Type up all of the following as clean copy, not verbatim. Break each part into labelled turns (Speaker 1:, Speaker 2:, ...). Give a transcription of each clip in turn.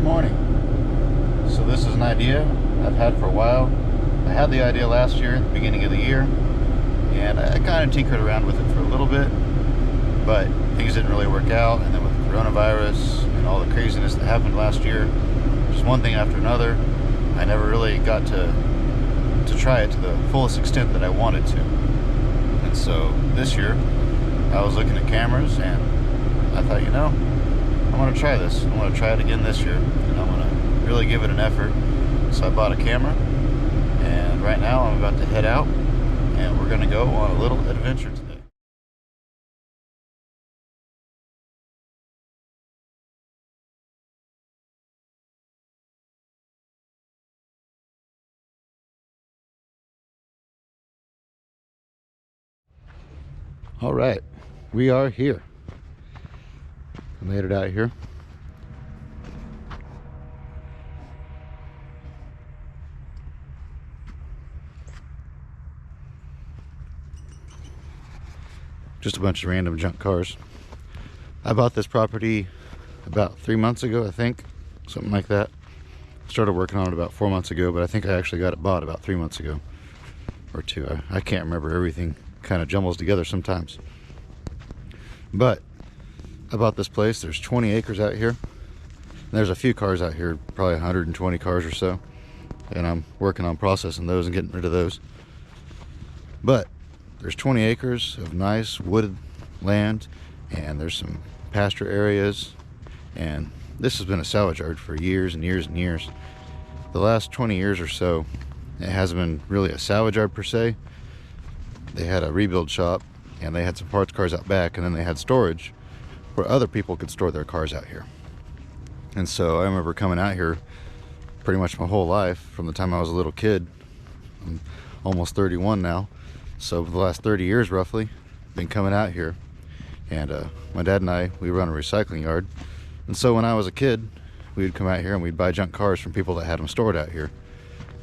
Speaker 1: morning. So this is an idea I've had for a while. I had the idea last year, at the beginning of the year, and I kind of tinkered around with it for a little bit, but things didn't really work out. And then with coronavirus and all the craziness that happened last year, just one thing after another, I never really got to try it to the fullest extent that I wanted to. And so this year, I was looking at cameras and I thought, you know, I'm going to try this. I'm going to try it again this year, and I'm going to really give it an effort. So I bought a camera, and right now I'm about to head out, and we're going to go on a little adventure today. All right, we are here. I made it out here. Just a bunch of random junk cars. I bought this property about 3 months ago, I think, something like that. Started working on it about 4 months ago, but I think I actually got it bought about 3 months ago or two. I can't remember. Everything kind of jumbles together sometimes. But I bought this place. There's 20 acres out here. And there's a few cars out here, probably 120 cars or so. And I'm working on processing those and getting rid of those. But there's 20 acres of nice wooded land, and there's some pasture areas. And this has been a salvage yard for years and years and years. The last 20 years or so, it hasn't been really a salvage yard per se. They had a rebuild shop, and they had some parts cars out back, and then they had storage where other people could store their cars out here. And so I remember coming out here pretty much my whole life, from the time I was a little kid. I'm almost 31 now, so for the last 30 years roughly, been coming out here. And my dad and I, we run a recycling yard, and so when I was a kid, we'd come out here and we'd buy junk cars from people that had them stored out here.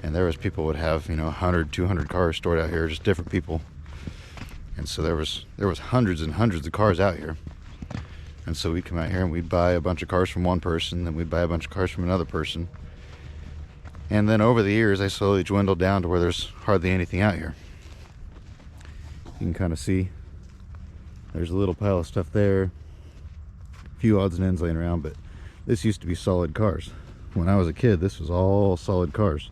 Speaker 1: And there was people would have, you know, 100, 200 cars stored out here, just different people. And so there was hundreds and hundreds of cars out here. And so we'd come out here and we'd buy a bunch of cars from one person, then we'd buy a bunch of cars from another person. And then over the years, they slowly dwindled down to where there's hardly anything out here. You can kind of see there's a little pile of stuff there, a few odds and ends laying around, but this used to be solid cars. When I was a kid, this was all solid cars.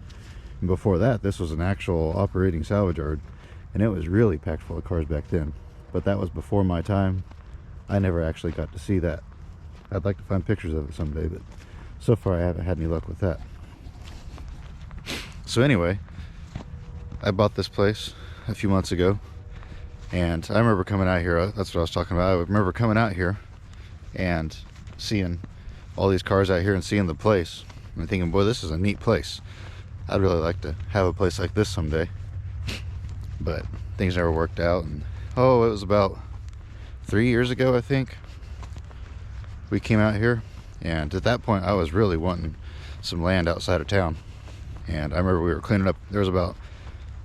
Speaker 1: And before that, this was an actual operating salvage yard, and it was really packed full of cars back then. But that was before my time. I never actually got to see that. I'd like to find pictures of it someday, but so far I haven't had any luck with that. So anyway, I bought this place a few months ago, and I remember coming out here. That's what I was talking about. I remember coming out here and seeing all these cars out here and seeing the place and thinking, boy, this is a neat place. I'd really like to have a place like this someday. But things never worked out. And it was about 3 years ago, I think, we came out here. And at that point, I was really wanting some land outside of town. And I remember we were cleaning up. There was about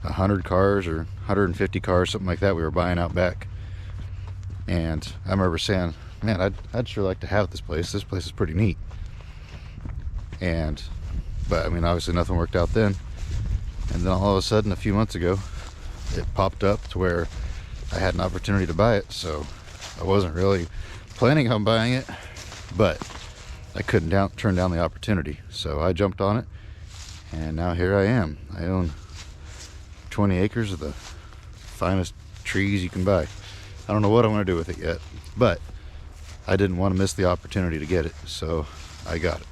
Speaker 1: 100 cars or 150 cars, something like that, we were buying out back. And I remember saying, man, I'd sure like to have this place. This place is pretty neat. But I mean, obviously nothing worked out then. And then all of a sudden, a few months ago, it popped up to where I had an opportunity to buy it. So I wasn't really planning on buying it, but I couldn't turn down the opportunity. So I jumped on it, and now here I am. I own 20 acres of the finest trees you can buy. I don't know what I'm going to do with it yet, but I didn't want to miss the opportunity to get it, so I got it.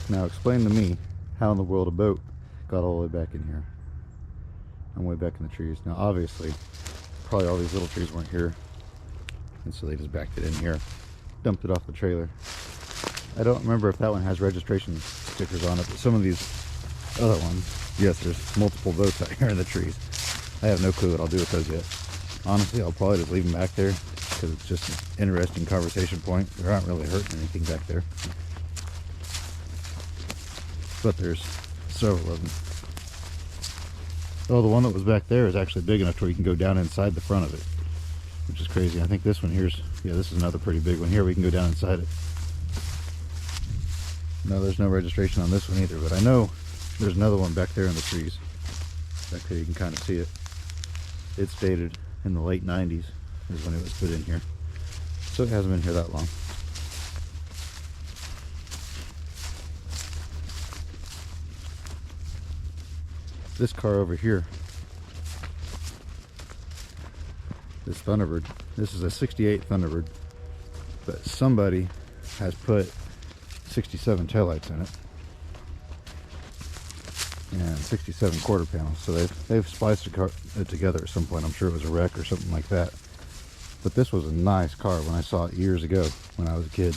Speaker 1: Now explain to me how in the world a boat got all the way back in here. I'm way back in the trees. Now obviously, probably all these little trees weren't here, and so they just backed it in here, dumped it off the trailer. I don't remember if that one has registration stickers on it, but some of these other ones, yes, there's multiple boats out here in the trees. I have no clue what I'll do with those yet. Honestly, I'll probably just leave them back there because it's just an interesting conversation point. They aren't really hurting anything back there. But there's several of them. Oh, the one that was back there is actually big enough to where you can go down inside the front of it. which is crazy. I think this one here's, yeah, this is another pretty big one. Here we can go down inside it. No, there's no registration on this one either, but I know there's another one back there in the trees. Back there you can kind of see it. It's dated in the late 90s is when it was put in here. So it hasn't been here that long. This car over here, this Thunderbird, this is a 68 Thunderbird, but somebody has put 67 taillights in it and 67 quarter panels. So they've spliced it together at some point. I'm sure it was a wreck or something like that. But this was a nice car when I saw it years ago when I was a kid.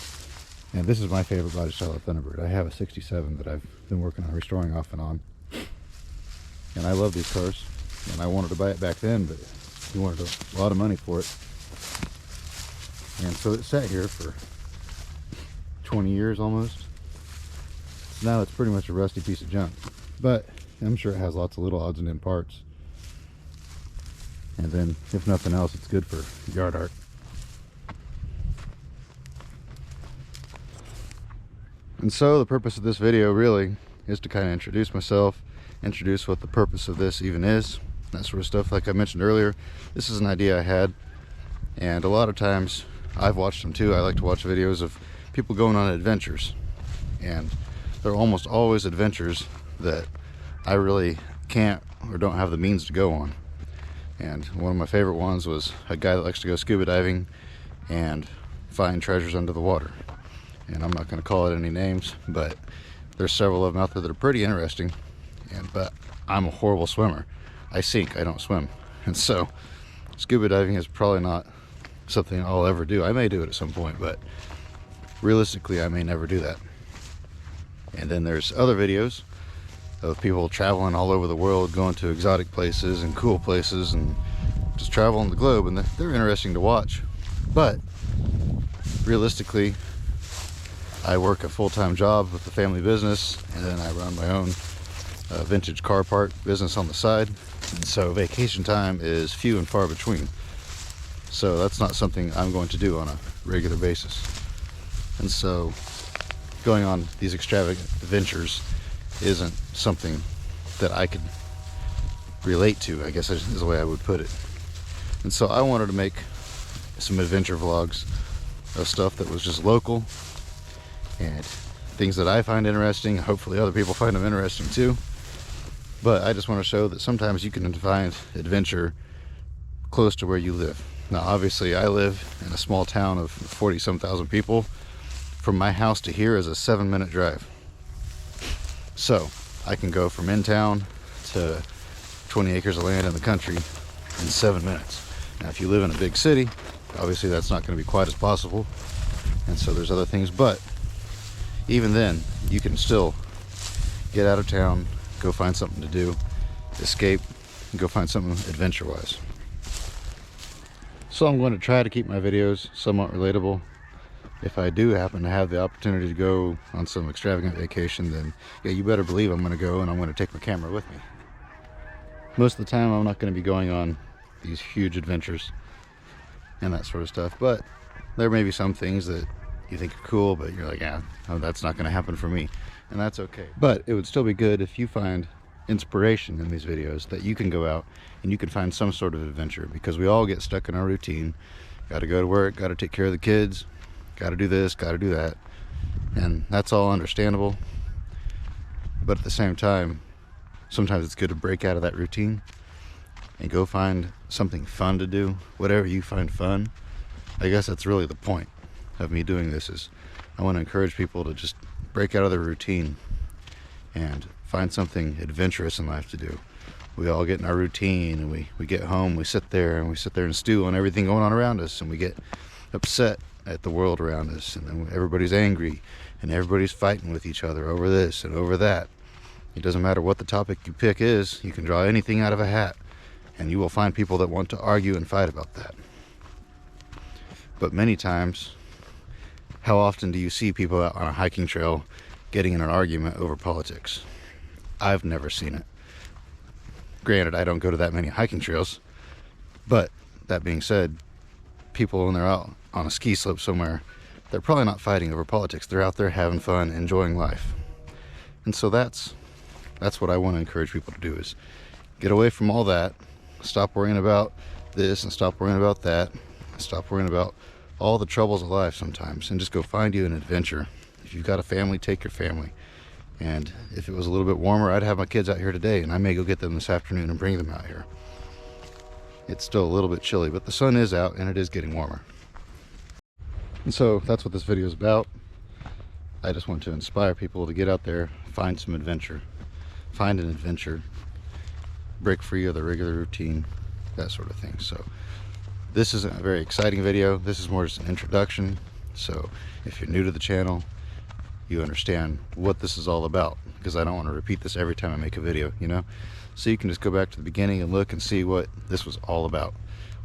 Speaker 1: And this is my favorite body style of Thunderbird. I have a 67 that I've been working on restoring off and on. And I love these cars. And I wanted to buy it back then, but he wanted a lot of money for it. And so it sat here for 20 years almost. So now it's pretty much a rusty piece of junk. But I'm sure it has lots of little odds and end parts. And then, if nothing else, it's good for yard art. And so the purpose of this video really is to kind of introduce myself, introduce what the purpose of this even is, that sort of stuff. Like I mentioned earlier, this is an idea I had, and a lot of times I've watched them too. I like to watch videos of people going on adventures, and they're almost always adventures that I really can't or don't have the means to go on. And one of my favorite ones was a guy that likes to go scuba diving and find treasures under the water. And I'm not going to call it any names, but there's several of them out there that are pretty interesting. But I'm a horrible swimmer. I sink, I don't swim. And so scuba diving is probably not something I'll ever do. I may do it at some point, but realistically I may never do that. And then there's other videos of people traveling all over the world, going to exotic places and cool places and just traveling the globe, and they're interesting to watch. But realistically, I work a full-time job with a family business, and then I run my own vintage car part business on the side, and so vacation time is few and far between. So that's not something I'm going to do on a regular basis. And so going on these extravagant adventures isn't something that I could relate to, I guess is the way I would put it. And so I wanted to make some adventure vlogs of stuff that was just local and things that I find interesting. Hopefully other people find them interesting too. But I just want to show that sometimes you can find adventure close to where you live. Now obviously I live in a small town of 40-some thousand people. From my house to here is a 7-minute drive. So I can go from in town to 20 acres of land in the country in 7 minutes. Now if you live in a big city, obviously that's not going to be quite as possible, and so there's other things, but even then you can still get out of town, go find something to do, escape, and go find something adventure wise. So I'm going to try to keep my videos somewhat relatable. If I do happen to have the opportunity to go on some extravagant vacation, then yeah, you better believe I'm going to go, and I'm going to take my camera with me. Most of the time I'm not going to be going on these huge adventures and that sort of stuff, but there may be some things that you think are cool, but you're like, yeah, no, that's not going to happen for me, and that's okay. But it would still be good if you find inspiration in these videos, that you can go out and you can find some sort of adventure, because we all get stuck in our routine. Got to go to work, got to take care of the kids, got to do this, got to do that, and that's all understandable. But at the same time, sometimes it's good to break out of that routine and go find something fun to do, whatever you find fun. I guess that's really the point of me doing this, is I want to encourage people to just break out of their routine and find something adventurous in life to do. We all get in our routine, and we get home, we sit there and stew on everything going on around us, and we get upset at the world around us, and then everybody's angry and everybody's fighting with each other over this and over that. It doesn't matter what the topic you pick is, you can draw anything out of a hat and you will find people that want to argue and fight about that. But many times, how often do you see people out on a hiking trail getting in an argument over politics? I've never seen it. Granted, I don't go to that many hiking trails, but that being said, people when they're out on a ski slope somewhere, they're probably not fighting over politics. They're out there having fun, enjoying life. And so that's what I want to encourage people to do, is get away from all that. Stop worrying about this and stop worrying about that. Stop worrying about all the troubles of life sometimes, and just go find you an adventure. If you've got a family, take your family. And if it was a little bit warmer, I'd have my kids out here today, and I may go get them this afternoon and bring them out here. It's still a little bit chilly, but the sun is out and it is getting warmer. And so that's what this video is about. I just want to inspire people to get out there, find some adventure, find an adventure, break free of the regular routine, that sort of thing. So this isn't a very exciting video. This is more just an introduction. So if you're new to the channel, you understand what this is all about, because I don't want to repeat this every time I make a video, you know? So you can just go back to the beginning and look and see what this was all about,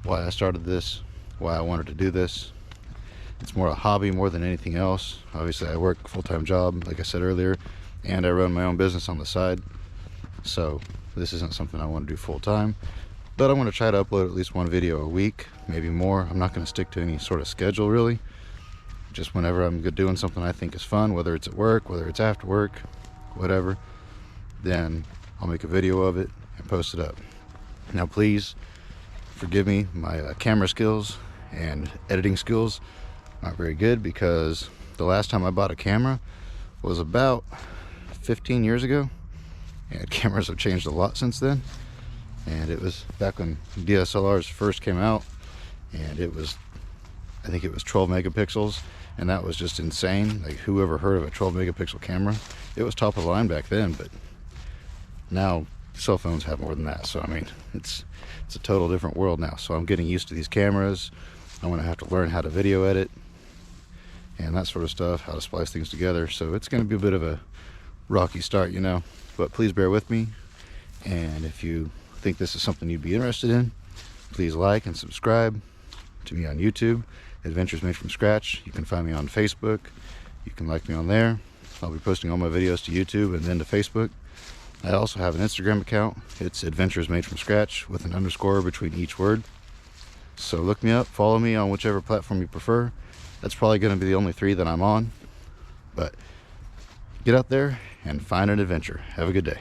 Speaker 1: why I started this, why I wanted to do this. It's more a hobby more than anything else. Obviously I work a full-time job, like I said earlier, and I run my own business on the side. So this isn't something I want to do full-time, but I want to try to upload at least one video a week, maybe more. I'm not going to stick to any sort of schedule really. Just whenever I'm doing something I think is fun, whether it's at work, whether it's after work, whatever, then I'll make a video of it and post it up. Now please forgive me, my camera skills and editing skills aren't very good, because the last time I bought a camera was about 15 years ago, and cameras have changed a lot since then. And it was back when DSLRs first came out, and I think it was 12 megapixels, and that was just insane. Like, whoever heard of a 12 megapixel camera? It was top of the line back then, but now cell phones have more than that. So I mean, it's a total different world now. So I'm getting used to these cameras. I'm gonna have to learn how to video edit and that sort of stuff, how to splice things together. So it's gonna be a bit of a rocky start, you know, but please bear with me. And if you think this is something you'd be interested in, please like and subscribe to me on YouTube, Adventures Made From Scratch. You can find me on Facebook. You can like me on there. I'll be posting all my videos to YouTube and then to Facebook. I also have an Instagram account. It's Adventures Made From Scratch with an underscore between each word. So look me up, follow me on whichever platform you prefer. That's probably going to be the only 3 that I'm on. But get out there and find an adventure. Have a good day.